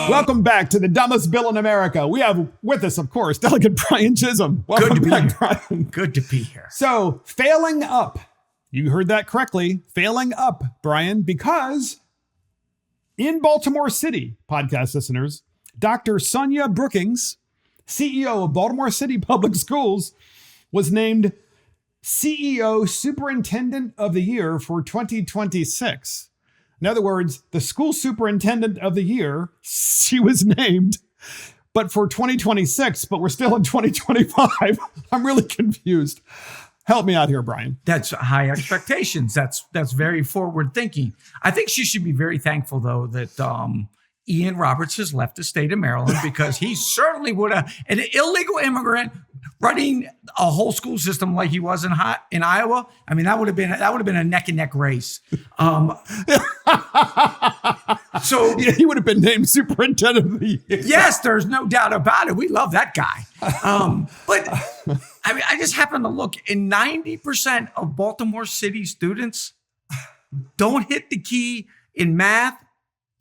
Welcome back to the dumbest bill in America. We have with us, of course, Delegate Brian Chisholm. Welcome back, Brian. Good to be here. So, failing up. You heard that correctly. Failing up, Brian, because in Baltimore City, podcast listeners, Dr. Sonia Brookings, CEO of Baltimore City Public Schools, was named CEO Superintendent of the Year for 2026. In other words, the school superintendent of the year, she was named, but for 2026, but we're still in 2025. I'm really confused. Help me out here, Brian. That's high expectations. That's very forward thinking. I think she should be very thankful, though, that Ian Roberts has left the state of Maryland, because he certainly would have, an illegal immigrant running a whole school system like he was in Iowa. I mean, that would have been a neck and neck race. So yeah, he would have been named superintendent of the year. Yes, there's no doubt about it. We love that guy. But I mean, I just happen to look, and 90% of Baltimore City students don't hit the key in math,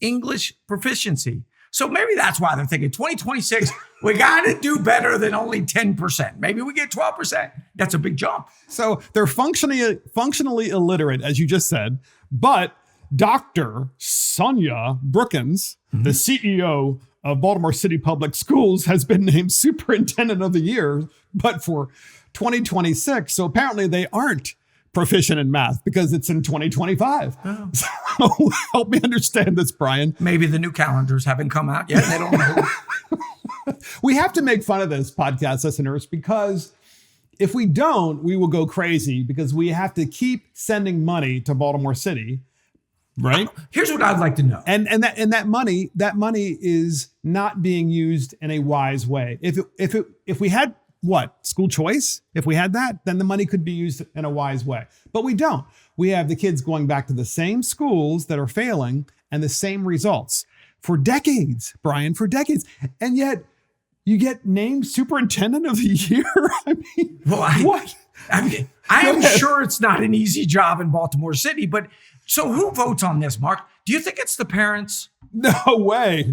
English proficiency. So maybe that's why they're thinking 2026, we got to do better than only 10%. Maybe we get 12%. That's a big jump. So they're functionally illiterate, as you just said, but Dr. Sonia Brookings, the CEO of Baltimore City Public Schools, has been named Superintendent of the Year, but for 2026. So apparently they aren't proficient in math because it's in 2025. Oh. So help me understand this, Brian. Maybe the new calendars haven't come out yet. They don't know. We have to make fun of this, podcast listeners, because if we don't, we will go crazy, because we have to keep sending money to Baltimore City. Right. Here's what I'd like to know. And that money is not being used in a wise way. If we had school choice, if we had that, then the money could be used in a wise way. But we don't. We have the kids going back to the same schools that are failing and the same results for decades, Brian, for decades. And yet you get named Superintendent of the Year. I mean, what? I am sure it's not an easy job in Baltimore City, but so who votes on this, Mark? Do you think it's the parents? No way.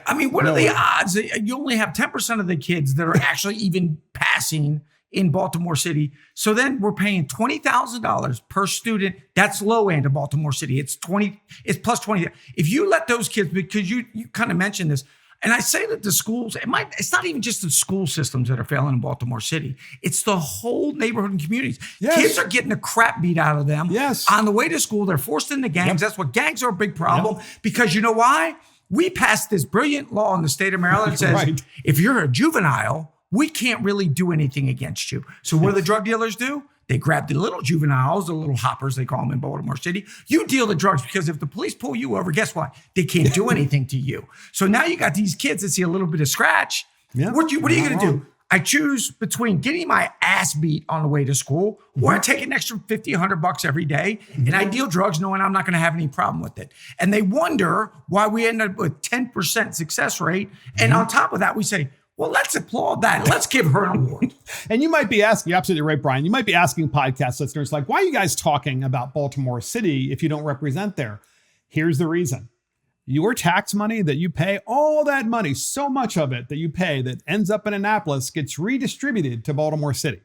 I mean, what are the odds that you only have 10% of the kids that are actually even passing in Baltimore City? So then we're paying $20,000 per student. That's low end of Baltimore City. It's plus 20. If you let those kids, because you kind of mentioned this, and I say that the schools, it's not even just the school systems that are failing in Baltimore City. It's the whole neighborhood and communities. Yes. Kids are getting the crap beat out of them. Yes. On the way to school, they're forced into gangs. Yep. That's what gangs are a big problem. Yep. Because you know why? We passed this brilliant law in the state of Maryland that says, if you're a juvenile, we can't really do anything against you. So what do the drug dealers do? They grab the little juveniles, the little hoppers, they call them in Baltimore City. You deal the drugs, because if the police pull you over, guess what? They can't do anything to you. So now you got these kids that see a little bit of scratch. Yeah. What are you going to do? I choose between getting my ass beat on the way to school, or I take an extra $50, $100 every day, and I deal drugs knowing I'm not going to have any problem with it. And they wonder why we end up with 10% success rate. And on top of that, we say, well, let's applaud that. Let's give her an award. And you might be asking, you're absolutely right, Brian. You might be asking podcast listeners, like, why are you guys talking about Baltimore City if you don't represent there? Here's the reason. Your tax money that you pay, all that money, so much of it that you pay that ends up in Annapolis gets redistributed to Baltimore City.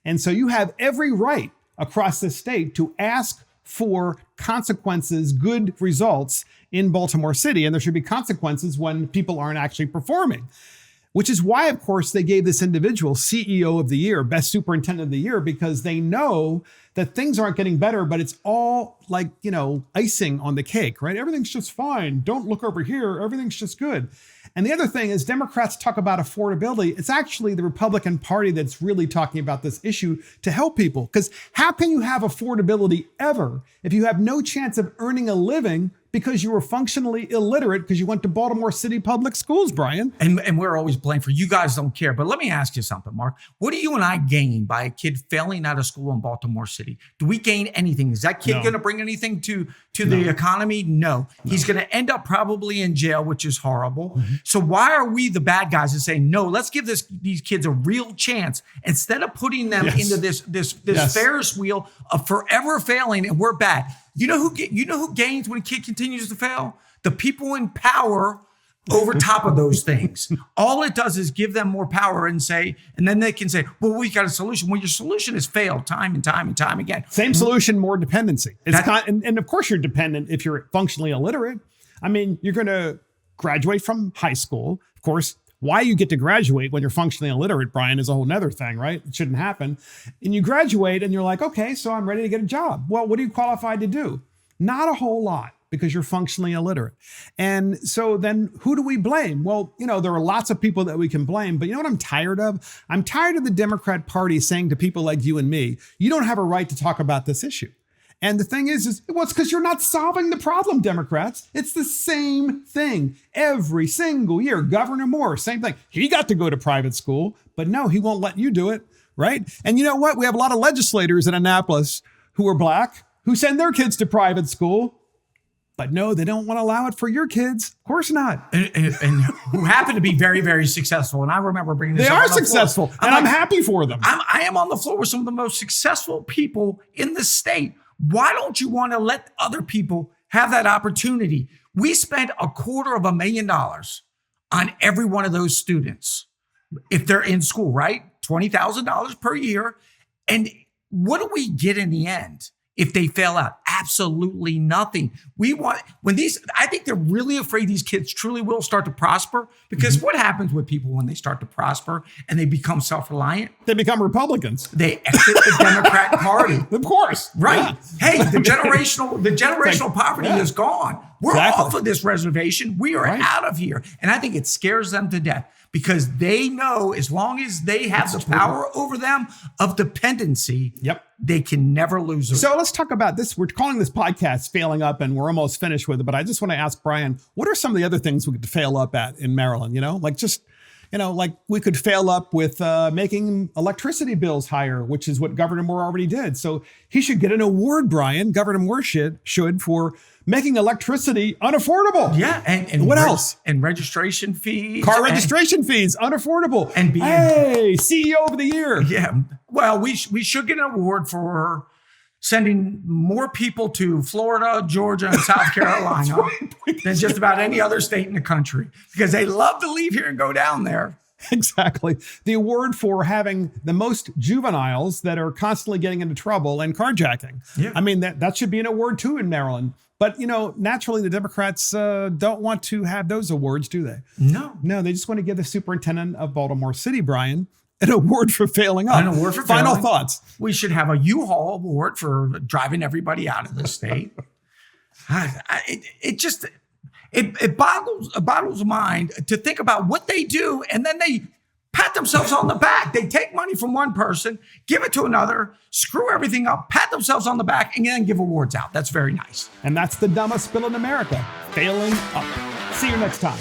And so you have every right across the state to ask for consequences, good results in Baltimore City. And there should be consequences when people aren't actually performing. Which is why, of course, they gave this individual CEO of the year, best superintendent of the year, because they know that things aren't getting better, but it's all like, icing on the cake, right? Everything's just fine. Don't look over here. Everything's just good. And the other thing is, Democrats talk about affordability. It's actually the Republican Party that's really talking about this issue to help people. Because how can you have affordability ever if you have no chance of earning a living because you were functionally illiterate because you went to Baltimore City public schools, Brian. And we're always blamed for you guys don't care. But let me ask you something, Mark. What do you and I gain by a kid failing out of school in Baltimore City? Do we gain anything? Is that kid going to bring anything to the economy? No. He's going to end up probably in jail, which is horrible. Mm-hmm. So why are we the bad guys and saying, no, let's give these kids a real chance instead of putting them into this Ferris wheel of forever failing and we're bad? You know who gains when a kid continues to fail? The people in power over top of those things. All it does is give them more power and then they can say, well, we got a solution. Well, your solution has failed time and time and time again. Same solution, more dependency. And of course you're dependent if you're functionally illiterate. I mean, you're going to graduate from high school. Of course, why you get to graduate when you're functionally illiterate, Brian, is a whole nother thing, right? It shouldn't happen. And you graduate and you're like, okay, so I'm ready to get a job. Well, what are you qualified to do? Not a whole lot because you're functionally illiterate. And so then who do we blame? Well, there are lots of people that we can blame, but you know what I'm tired of? I'm tired of the Democrat Party saying to people like you and me, you don't have a right to talk about this issue. And the thing is it's because you're not solving the problem, Democrats. It's the same thing every single year. Governor Moore, same thing. He got to go to private school, but no, he won't let you do it, right? And you know what? We have a lot of legislators in Annapolis who are Black who send their kids to private school, but no, they don't want to allow it for your kids. Of course not. And who happen to be very, very successful. And I remember bringing this up. They are successful, and I'm happy for them. I am on the floor with some of the most successful people in the state. Why don't you want to let other people have that opportunity? We spent $250,000 on every one of those students if they're in school, right? $20,000 per year. And what do we get in the end if they fail out? Absolutely nothing. I think they're really afraid these kids truly will start to prosper because what happens with people when they start to prosper and they become self-reliant? They become Republicans. They exit the Democrat Party. Of course. Right. Yeah. Hey, the generational poverty is gone. We're off of this reservation. We are out of here. And I think it scares them to death because they know as long as they have the power over them of dependency, they can never lose it. So let's talk about this. We're calling this podcast Failing Up, and we're almost finished with it. But I just want to ask Brian, what are some of the other things we could fail up at in Maryland? Like we could fail up with making electricity bills higher, which is what Governor Moore already did. So he should get an award, Brian. Governor Moore should for making electricity unaffordable. Yeah. And what else? And registration fees. Car registration fees, unaffordable. And CEO of the year. Yeah. Well, we should get an award for sending more people to Florida, Georgia, and South Carolina than just about any other state in the country because they love to leave here and go down there. Exactly. The award for having the most juveniles that are constantly getting into trouble and carjacking. Yeah. I mean, that should be an award too in Maryland. But, naturally, the Democrats don't want to have those awards, do they? No, they just want to give the superintendent of Baltimore City, Brian, an award for failing up. An award for Final thoughts. We should have a U-Haul award for driving everybody out of the state. It boggles the mind to think about what they do, and then they pat themselves on the back. They take money from one person, give it to another, screw everything up, pat themselves on the back, and then give awards out. That's very nice. And that's the dumbest bill in America, failing up. See you next time.